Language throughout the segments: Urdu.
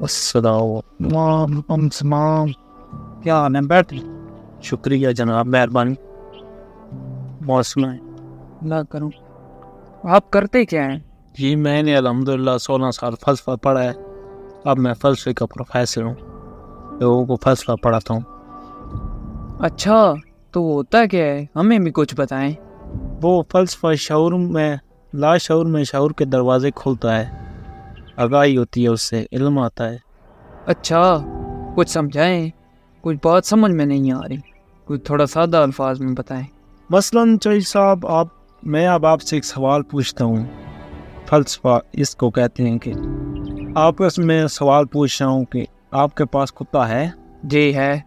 السلام کیا حال ہے؟ بیٹھ شکریہ جناب، مہربانی. موسم ہے اللہ کروں. آپ کرتے کیا ہیں؟ جی میں نے الحمدللہ 16 سال فلسفہ پڑھا ہے. اب میں فلسفے کا پروفیسر ہوں، لوگوں کو فلسفہ پڑھاتا ہوں. اچھا، تو وہ ہوتا کیا ہے؟ ہمیں بھی کچھ بتائیں. وہ فلسفہ شعور میں لا شعور میں شعور کے دروازے کھولتا ہے، آگاہی ہوتی ہے، اس سے علم آتا ہے. اچھا، کچھ سمجھائیں، کچھ بات سمجھ میں نہیں آ رہی، کچھ تھوڑا سادہ الفاظ میں بتائیں. مثلاً چوہدری صاحب، میں اب آپ سے ایک سوال پوچھتا ہوں. فلسفہ اس کو کہتے ہیں کہ آپس میں سوال پوچھ رہا ہوں کہ آپ کے پاس کتا ہے؟ جی ہے.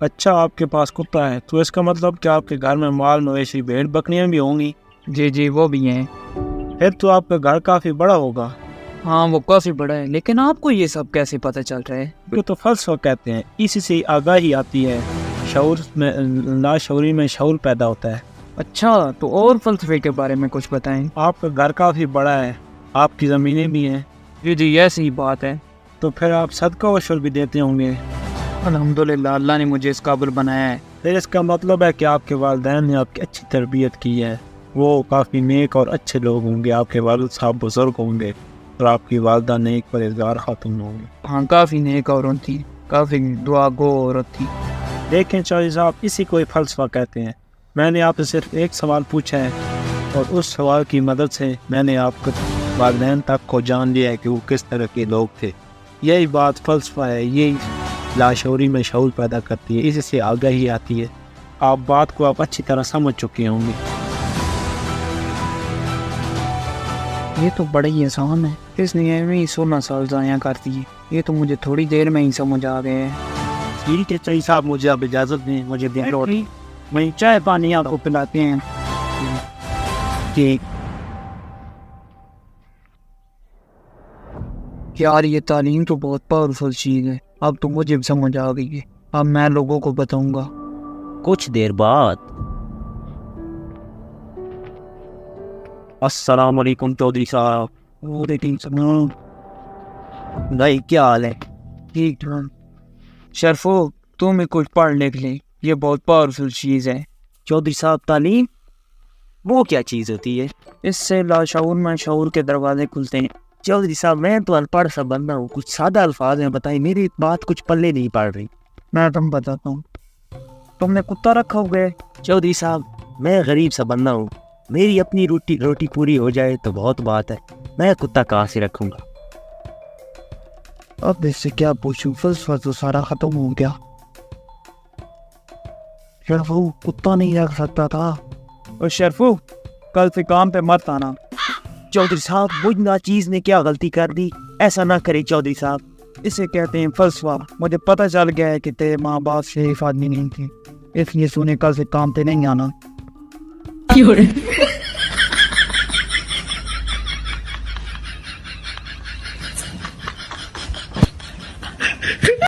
اچھا، آپ کے پاس کتا ہے تو اس کا مطلب کہ آپ کے گھر میں مال مویشی بھیڑ بکریاں بھی ہوں گی. جی وہ بھی ہیں. پھر تو آپ کا گھر کافی بڑا ہوگا. ہاں وہ کافی بڑا ہے، لیکن آپ کو یہ سب کیسے پتہ چل رہا ہے؟ یہ تو فلسفہ کہتے ہیں، اسی سے آگاہی آتی ہے، شعور میں لا شعوری میں شعور پیدا ہوتا ہے. اچھا، تو اور فلسفے کے بارے میں کچھ بتائیں. آپ کا گھر کافی بڑا ہے، آپ کی زمینیں بھی ہیں. جی ایسی ہی بات ہے. تو پھر آپ صدقہ و عشر بھی دیتے ہوں گے. الحمدللہ، اللہ نے مجھے اس قابل بنایا ہے. پھر اس کا مطلب ہے کہ آپ کے والدین نے آپ کی اچھی تربیت کی ہے، وہ کافی نیک اور اچھے لوگ ہوں گے. آپ کے والد صاحب بزرگ ہوں گے اور آپ کی والدہ نیک پرہیزگار خاتون ہوں گی. ہاں، کافی نیک عورت تھی، کافی دعا گو عورت تھی. دیکھیں چوہدری صاحب، اسی کو فلسفہ کہتے ہیں. میں نے آپ سے صرف ایک سوال پوچھا ہے اور اس سوال کی مدد سے میں نے آپ کے والدین تک کو جان لیا ہے کہ وہ کس طرح کے لوگ تھے. یہی بات فلسفہ ہے، یہی لاشعوری میں شعور پیدا کرتی ہے، اسی سے آگاہی آتی ہے. آپ بات کو آپ اچھی طرح سمجھ چکے ہوں گے. یہ تو بڑا ہی آسان ہے، اس نے میں 16 سال ضائع کرتی ہے. یہ تو مجھے تھوڑی دیر میں ہی سمجھ آ گئے ہیں. ٹھیک ہے چوہدری صاحب، مجھے آپ اجازت دیں، مجھے میں چائے پانی آپ کو پلاتے ہیں. ٹھیک. یار یہ تعلیم تو بہت پاورفل چیز ہے. اب تو مجھے بھی سمجھ آ گئی ہے، اب میں لوگوں کو بتاؤں گا. کچھ دیر بعد. السلام علیکم چوہدری صاحب. وعلیکم السلام. بھائی کیا حال ہے؟ ٹھیک ٹھاک. شرفو، تم بھی کچھ پڑھ لکھ لیں، یہ بہت پاورفل چیز ہے. چوہدری صاحب تعلیم وہ کیا چیز ہوتی ہے؟ اس سے لاشعور میں شعور کے دروازے کھلتے ہیں. چوہدری صاحب میں تو ان پڑھ سا بندہ ہوں، کچھ سادہ الفاظ ہیں بتائیں، میری بات کچھ پلے نہیں پڑ رہی. میں تم بتاتا ہوں. تم نے کتا رکھا ہوا ہے؟ چوہدری صاحب میں غریب سا بندہ ہوں، میری اپنی روٹی پوری ہو جائے تو بہت بات ہے، میں کتا کہاں سے رکھوں گا؟ اب اس سے کیا پوچھوں، فلسفہ تو سارا ختم ہو گیا. شرفو کتا نہیں رکھ سکتا تھا. اور شرفو کل سے کام پہ مت آنا. چوہدری صاحب مجھ ناچیز نے کیا غلطی کر دی؟ ایسا نہ کرے چوہدری صاحب. اسے کہتے ہیں فلسفہ. مجھے پتہ چل گیا ہے کہ تیرے ماں باپ شریف آدمی نہیں تھے، اس لیے سونے کل سے کام پہ نہیں آنا.